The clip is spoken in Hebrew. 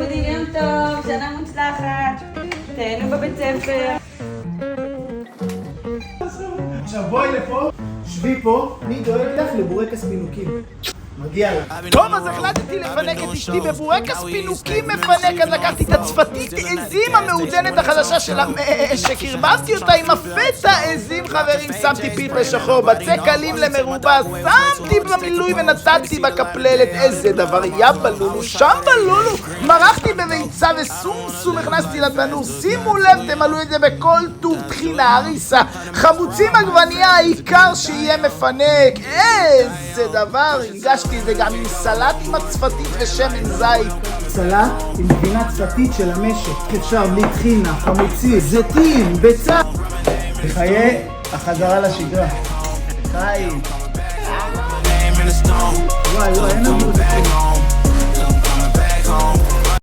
אודי, יום טוב, שנה מוצלחת. תהנו בבית ספר. עכשיו בואי לפה, שבי פה, אני דואג לך לבורקס פינוקים. מגיע לך. טוב, אז החלטתי לפנק את אשתי בבורקס פינוקים מפנק, אז לקחתי את הצפתית עזים המעודנת החדשה של המשק, הרבבתי אותה עם הפטה עזים, חברים, שמתי פלפל שחור, בצק קלים למרובע, שמתי במילוי ונתתי בקפללת, איזה דבר, יא בלולו, שם בלולו, מרחתי בביצה וסומסום, הכנסתי לתנור, שימו לב, תמלאו את זה בכל טוב, טחינה, הריסה, חמוצים עגבנייה, העיקר שיהיה מפנק, איזה דבר, הגשתי את זה גם עם סלט עם הצפתית ושמן זית. סלט עם גבינה צפתית של המשק, אפשר בלי טחינה, חמוצים, זיתים, ביצה. בחיי החזרה לשגרה. חיים. וואי, אין לנו את זה.